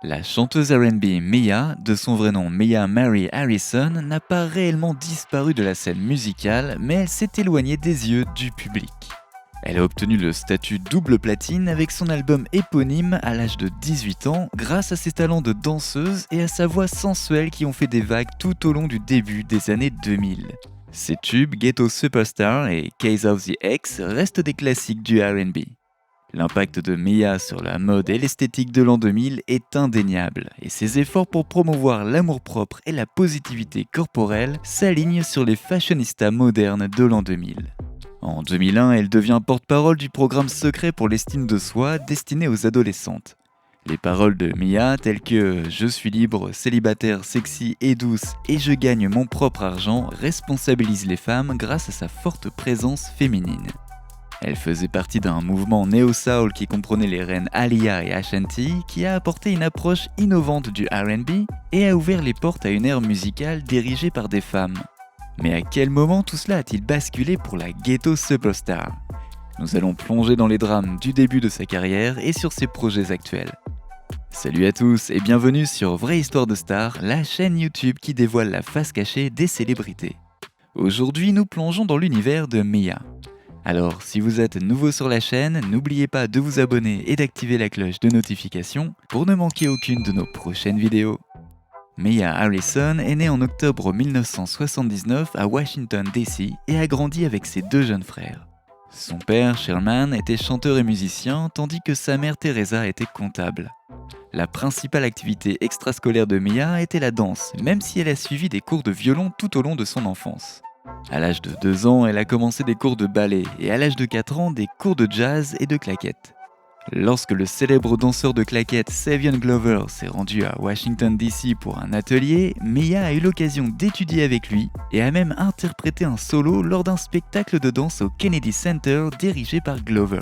La chanteuse R&B Mia, de son vrai nom Mia Mary Harrison, n'a pas réellement disparu de la scène musicale, mais elle s'est éloignée des yeux du public. Elle a obtenu le statut double platine avec son album éponyme à l'âge de 18 ans grâce à ses talents de danseuse et à sa voix sensuelle qui ont fait des vagues tout au long du début des années 2000. Ses tubes Ghetto Superstar et Case of the X restent des classiques du R&B. L'impact de Mia sur la mode et l'esthétique de l'an 2000 est indéniable, et ses efforts pour promouvoir l'amour-propre et la positivité corporelle s'alignent sur les fashionistas modernes de l'an 2000. En 2001, elle devient porte-parole du programme secret pour l'estime de soi destiné aux adolescentes. Les paroles de Mia, telles que « Je suis libre, célibataire, sexy et douce et je gagne mon propre argent » responsabilisent les femmes grâce à sa forte présence féminine. Elle faisait partie d'un mouvement néo-soul qui comprenait les reines Aaliyah et Ashanti, qui a apporté une approche innovante du R&B et a ouvert les portes à une ère musicale dirigée par des femmes. Mais à quel moment tout cela a-t-il basculé pour la Ghetto Superstar ? Nous allons plonger dans les drames du début de sa carrière et sur ses projets actuels. Salut à tous et bienvenue sur Vraie Histoire de Star, la chaîne YouTube qui dévoile la face cachée des célébrités. Aujourd'hui, nous plongeons dans l'univers de Mia. Alors, si vous êtes nouveau sur la chaîne, n'oubliez pas de vous abonner et d'activer la cloche de notification pour ne manquer aucune de nos prochaines vidéos. Mia Harrison est née en octobre 1979 à Washington DC et a grandi avec ses deux jeunes frères. Son père, Sherman, était chanteur et musicien, tandis que sa mère, Teresa, était comptable. La principale activité extrascolaire de Mia était la danse, même si elle a suivi des cours de violon tout au long de son enfance. À l'âge de 2 ans, elle a commencé des cours de ballet et à l'âge de 4 ans, des cours de jazz et de claquettes. Lorsque le célèbre danseur de claquettes Savion Glover s'est rendu à Washington DC pour un atelier, Mia a eu l'occasion d'étudier avec lui et a même interprété un solo lors d'un spectacle de danse au Kennedy Center dirigé par Glover.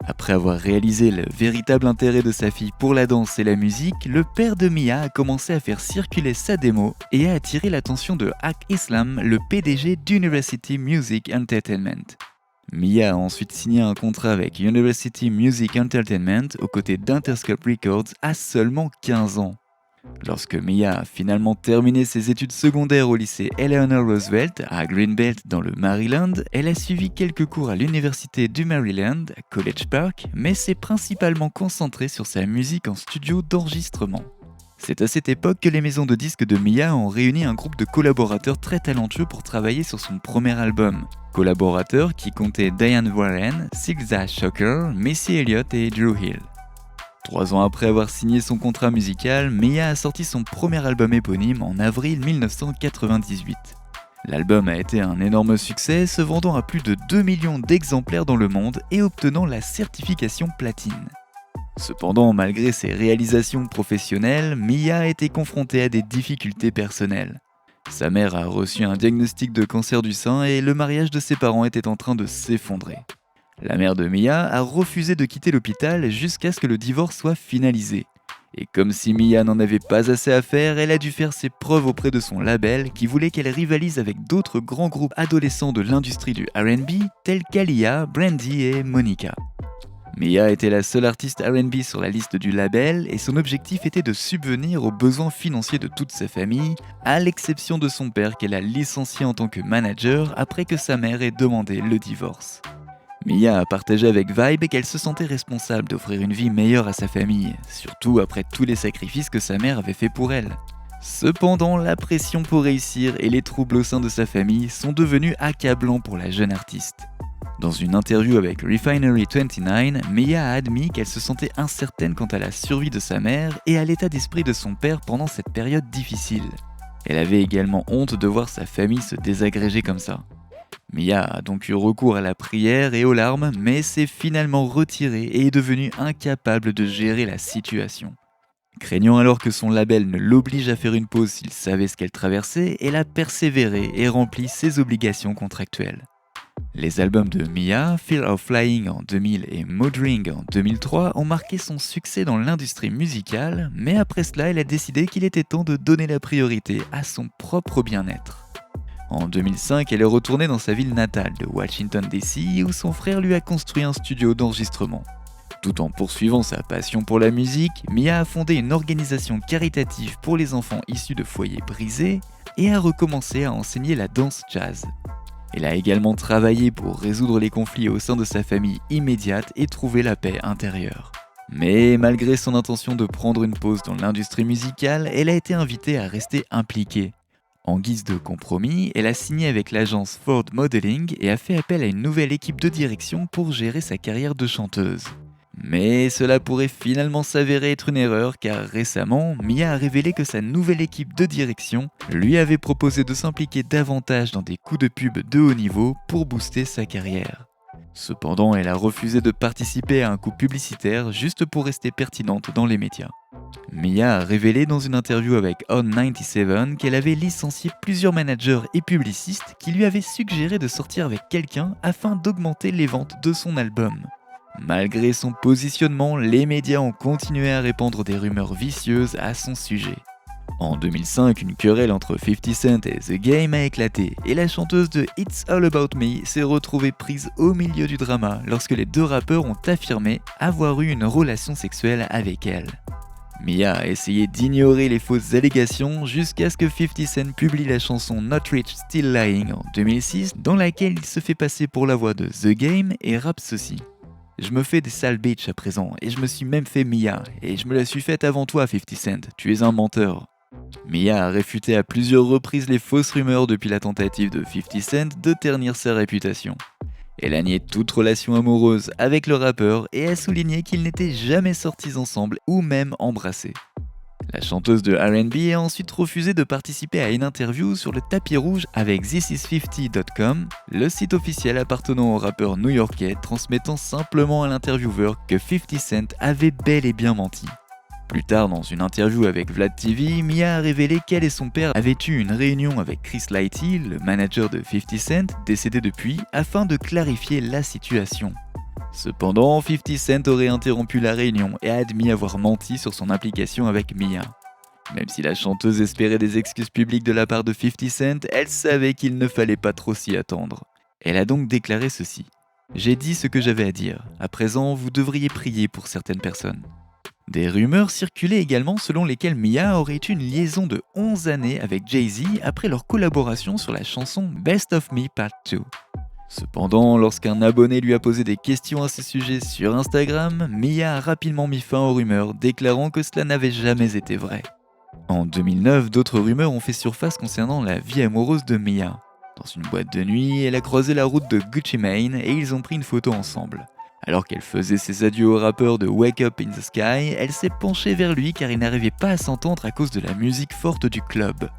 Après avoir réalisé le véritable intérêt de sa fille pour la danse et la musique, le père de Mia a commencé à faire circuler sa démo et a attiré l'attention de Haq Islam, le PDG d'University Music Entertainment. Mia a ensuite signé un contrat avec University Music Entertainment aux côtés d'Interscope Records à seulement 15 ans. Lorsque Mia a finalement terminé ses études secondaires au lycée Eleanor Roosevelt à Greenbelt dans le Maryland, elle a suivi quelques cours à l'université du Maryland, à College Park, mais s'est principalement concentrée sur sa musique en studio d'enregistrement. C'est à cette époque que les maisons de disques de Mia ont réuni un groupe de collaborateurs très talentueux pour travailler sur son premier album. Collaborateurs qui comptaient Diane Warren, Silkza Shocker, Missy Elliott et Drew Hill. 3 ans après avoir signé son contrat musical, Mia a sorti son premier album éponyme en avril 1998. L'album a été un énorme succès, se vendant à plus de 2 millions d'exemplaires dans le monde et obtenant la certification platine. Cependant, malgré ses réalisations professionnelles, Mia a été confrontée à des difficultés personnelles. Sa mère a reçu un diagnostic de cancer du sein et le mariage de ses parents était en train de s'effondrer. La mère de Mia a refusé de quitter l'hôpital jusqu'à ce que le divorce soit finalisé. Et comme si Mia n'en avait pas assez à faire, elle a dû faire ses preuves auprès de son label qui voulait qu'elle rivalise avec d'autres grands groupes adolescents de l'industrie du R&B tels qu'Aaliyah, Brandy et Monica. Mia était la seule artiste R&B sur la liste du label et son objectif était de subvenir aux besoins financiers de toute sa famille, à l'exception de son père qu'elle a licencié en tant que manager après que sa mère ait demandé le divorce. Mia a partagé avec Vibe qu'elle se sentait responsable d'offrir une vie meilleure à sa famille, surtout après tous les sacrifices que sa mère avait fait pour elle. Cependant, la pression pour réussir et les troubles au sein de sa famille sont devenus accablants pour la jeune artiste. Dans une interview avec Refinery29, Mia a admis qu'elle se sentait incertaine quant à la survie de sa mère et à l'état d'esprit de son père pendant cette période difficile. Elle avait également honte de voir sa famille se désagréger comme ça. Mia a donc eu recours à la prière et aux larmes, mais s'est finalement retirée et est devenue incapable de gérer la situation. Craignant alors que son label ne l'oblige à faire une pause s'il savait ce qu'elle traversait, elle a persévéré et rempli ses obligations contractuelles. Les albums de Mia, Fear of Flying en 2000 et Mood-Ring en 2003 ont marqué son succès dans l'industrie musicale, mais après cela, elle a décidé qu'il était temps de donner la priorité à son propre bien-être. En 2005, elle est retournée dans sa ville natale de Washington DC où son frère lui a construit un studio d'enregistrement. Tout en poursuivant sa passion pour la musique, Mia a fondé une organisation caritative pour les enfants issus de foyers brisés et a recommencé à enseigner la danse jazz. Elle a également travaillé pour résoudre les conflits au sein de sa famille immédiate et trouver la paix intérieure. Mais malgré son intention de prendre une pause dans l'industrie musicale, elle a été invitée à rester impliquée. En guise de compromis, elle a signé avec l'agence Ford Modeling et a fait appel à une nouvelle équipe de direction pour gérer sa carrière de chanteuse. Mais cela pourrait finalement s'avérer être une erreur car récemment, Mia a révélé que sa nouvelle équipe de direction lui avait proposé de s'impliquer davantage dans des coups de pub de haut niveau pour booster sa carrière. Cependant, elle a refusé de participer à un coup publicitaire juste pour rester pertinente dans les médias. Mia a révélé dans une interview avec On97 qu'elle avait licencié plusieurs managers et publicistes qui lui avaient suggéré de sortir avec quelqu'un afin d'augmenter les ventes de son album. Malgré son positionnement, les médias ont continué à répandre des rumeurs vicieuses à son sujet. En 2005, une querelle entre 50 Cent et The Game a éclaté et la chanteuse de It's All About Me s'est retrouvée prise au milieu du drama lorsque les deux rappeurs ont affirmé avoir eu une relation sexuelle avec elle. Mia a essayé d'ignorer les fausses allégations jusqu'à ce que 50 Cent publie la chanson Not Rich Still Lying en 2006 dans laquelle il se fait passer pour la voix de The Game et rappe ceci. Je me fais des sales bitches à présent, et je me suis même fait Mia, et je me la suis faite avant toi 50 Cent, tu es un menteur. Mia a réfuté à plusieurs reprises les fausses rumeurs depuis la tentative de 50 Cent de ternir sa réputation. Elle a nié toute relation amoureuse avec le rappeur et a souligné qu'ils n'étaient jamais sortis ensemble ou même embrassés. La chanteuse de R&B a ensuite refusé de participer à une interview sur le tapis rouge avec thisis50.com, le site officiel appartenant au rappeur new-yorkais transmettant simplement à l'intervieweur que 50 Cent avait bel et bien menti. Plus tard, dans une interview avec Vlad TV, Mia a révélé qu'elle et son père avaient eu une réunion avec Chris Lighty, le manager de 50 Cent, décédé depuis, afin de clarifier la situation. Cependant, 50 Cent aurait interrompu la réunion et a admis avoir menti sur son implication avec Mia. Même si la chanteuse espérait des excuses publiques de la part de 50 Cent, elle savait qu'il ne fallait pas trop s'y attendre. Elle a donc déclaré ceci. « J'ai dit ce que j'avais à dire. À présent, vous devriez prier pour certaines personnes. » Des rumeurs circulaient également selon lesquelles Mia aurait eu une liaison de 11 années avec Jay-Z après leur collaboration sur la chanson Best of Me Part 2. Cependant, lorsqu'un abonné lui a posé des questions à ce sujet sur Instagram, Mia a rapidement mis fin aux rumeurs, déclarant que cela n'avait jamais été vrai. En 2009, d'autres rumeurs ont fait surface concernant la vie amoureuse de Mia. Dans une boîte de nuit, elle a croisé la route de Gucci Mane et ils ont pris une photo ensemble. Alors qu'elle faisait ses adieux au rappeur de Wake Up in the Sky, elle s'est penchée vers lui car ils n'arrivaient pas à s'entendre à cause de la musique forte du club.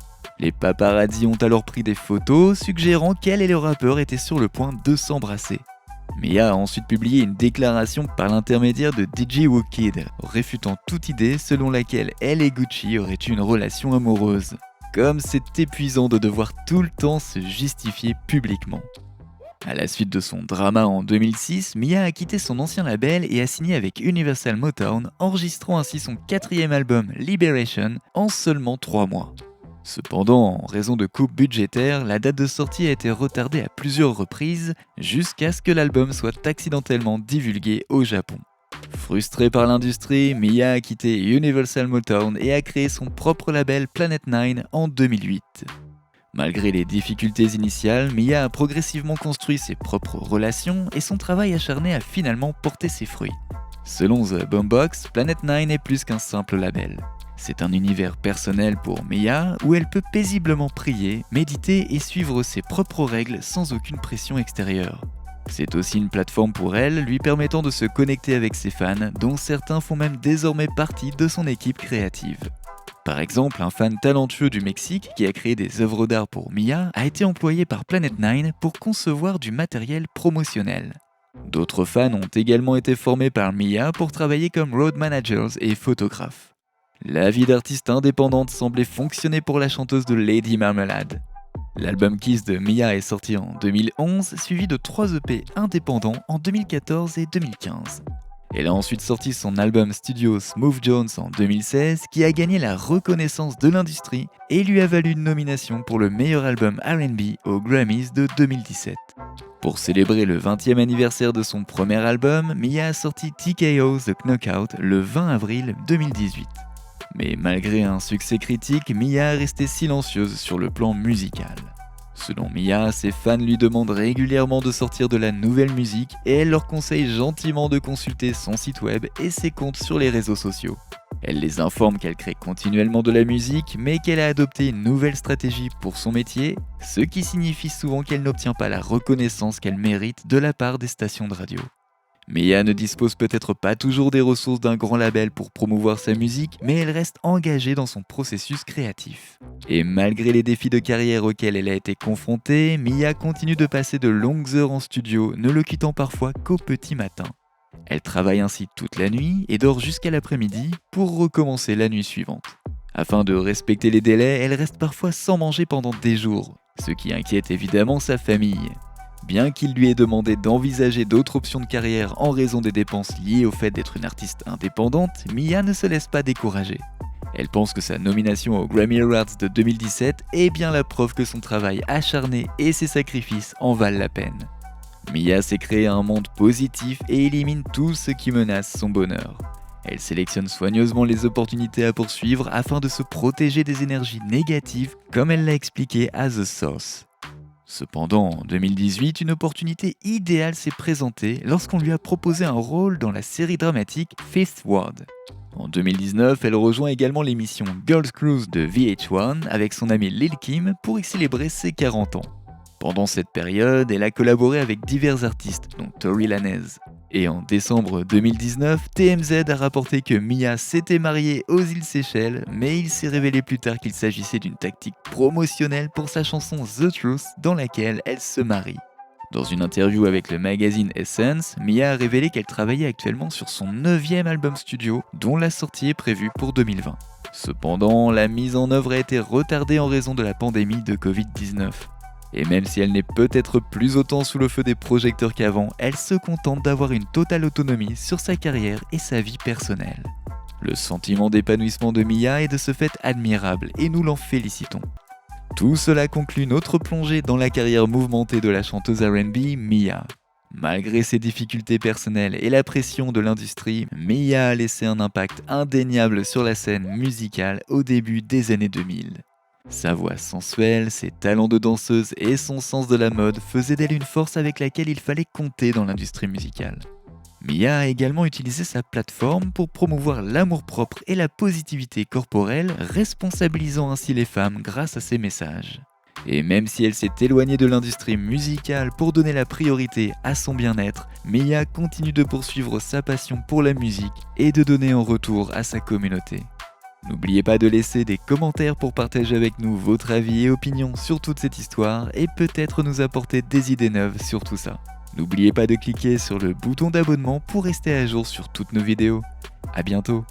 Les paparazzi ont alors pris des photos suggérant qu'elle et le rappeur étaient sur le point de s'embrasser. Mia a ensuite publié une déclaration par l'intermédiaire de DJ Wookid, réfutant toute idée selon laquelle elle et Gucci auraient eu une relation amoureuse. Comme c'est épuisant de devoir tout le temps se justifier publiquement. À la suite de son drama en 2006, Mia a quitté son ancien label et a signé avec Universal Motown, enregistrant ainsi son 4e album Liberation en seulement 3 mois. Cependant, en raison de coupes budgétaires, la date de sortie a été retardée à plusieurs reprises jusqu'à ce que l'album soit accidentellement divulgué au Japon. Frustrée par l'industrie, Mia a quitté Universal Motown et a créé son propre label Planet 9 en 2008. Malgré les difficultés initiales, Mia a progressivement construit ses propres relations et son travail acharné a finalement porté ses fruits. Selon The Boombox, Planet 9 est plus qu'un simple label. C'est un univers personnel pour Mia où elle peut paisiblement prier, méditer et suivre ses propres règles sans aucune pression extérieure. C'est aussi une plateforme pour elle, lui permettant de se connecter avec ses fans, dont certains font même désormais partie de son équipe créative. Par exemple, un fan talentueux du Mexique qui a créé des œuvres d'art pour Mia a été employé par Planet 9 pour concevoir du matériel promotionnel. D'autres fans ont également été formés par Mia pour travailler comme road managers et photographes. La vie d'artiste indépendante semblait fonctionner pour la chanteuse de Lady Marmalade. L'album Kiss de Mia est sorti en 2011, suivi de 3 EP indépendants en 2014 et 2015. Elle a ensuite sorti son album studio Smooth Jones en 2016 qui a gagné la reconnaissance de l'industrie et lui a valu une nomination pour le meilleur album R&B aux Grammys de 2017. Pour célébrer le 20e anniversaire de son premier album, Mia a sorti TKO The Knockout le 20 avril 2018. Mais malgré un succès critique, Mia est restée silencieuse sur le plan musical. Selon Mia, ses fans lui demandent régulièrement de sortir de la nouvelle musique et elle leur conseille gentiment de consulter son site web et ses comptes sur les réseaux sociaux. Elle les informe qu'elle crée continuellement de la musique, mais qu'elle a adopté une nouvelle stratégie pour son métier, ce qui signifie souvent qu'elle n'obtient pas la reconnaissance qu'elle mérite de la part des stations de radio. Mia ne dispose peut-être pas toujours des ressources d'un grand label pour promouvoir sa musique, mais elle reste engagée dans son processus créatif. Et malgré les défis de carrière auxquels elle a été confrontée, Mia continue de passer de longues heures en studio, ne le quittant parfois qu'au petit matin. Elle travaille ainsi toute la nuit et dort jusqu'à l'après-midi pour recommencer la nuit suivante. Afin de respecter les délais, elle reste parfois sans manger pendant des jours, ce qui inquiète évidemment sa famille. Bien qu'il lui ait demandé d'envisager d'autres options de carrière en raison des dépenses liées au fait d'être une artiste indépendante, Mia ne se laisse pas décourager. Elle pense que sa nomination aux Grammy Awards de 2017 est bien la preuve que son travail acharné et ses sacrifices en valent la peine. Mia s'est créé un monde positif et élimine tout ce qui menace son bonheur. Elle sélectionne soigneusement les opportunités à poursuivre afin de se protéger des énergies négatives, comme elle l'a expliqué à The Source. Cependant, en 2018, une opportunité idéale s'est présentée lorsqu'on lui a proposé un rôle dans la série dramatique Fifth Ward. En 2019, elle rejoint également l'émission Girls Cruise de VH1 avec son ami Lil Kim pour y célébrer ses 40 ans. Pendant cette période, elle a collaboré avec divers artistes, dont Tory Lanez. Et en décembre 2019, TMZ a rapporté que Mia s'était mariée aux îles Seychelles, mais il s'est révélé plus tard qu'il s'agissait d'une tactique promotionnelle pour sa chanson The Truth, dans laquelle elle se marie. Dans une interview avec le magazine Essence, Mia a révélé qu'elle travaillait actuellement sur son 9e album studio, dont la sortie est prévue pour 2020. Cependant, la mise en œuvre a été retardée en raison de la pandémie de Covid-19. Et même si elle n'est peut-être plus autant sous le feu des projecteurs qu'avant, elle se contente d'avoir une totale autonomie sur sa carrière et sa vie personnelle. Le sentiment d'épanouissement de Mia est de ce fait admirable et nous l'en félicitons. Tout cela conclut notre plongée dans la carrière mouvementée de la chanteuse R&B Mia. Malgré ses difficultés personnelles et la pression de l'industrie, Mia a laissé un impact indéniable sur la scène musicale au début des années 2000. Sa voix sensuelle, ses talents de danseuse et son sens de la mode faisaient d'elle une force avec laquelle il fallait compter dans l'industrie musicale. Mia a également utilisé sa plateforme pour promouvoir l'amour-propre et la positivité corporelle, responsabilisant ainsi les femmes grâce à ses messages. Et même si elle s'est éloignée de l'industrie musicale pour donner la priorité à son bien-être, Mia continue de poursuivre sa passion pour la musique et de donner en retour à sa communauté. N'oubliez pas de laisser des commentaires pour partager avec nous votre avis et opinion sur toute cette histoire et peut-être nous apporter des idées neuves sur tout ça. N'oubliez pas de cliquer sur le bouton d'abonnement pour rester à jour sur toutes nos vidéos. À bientôt!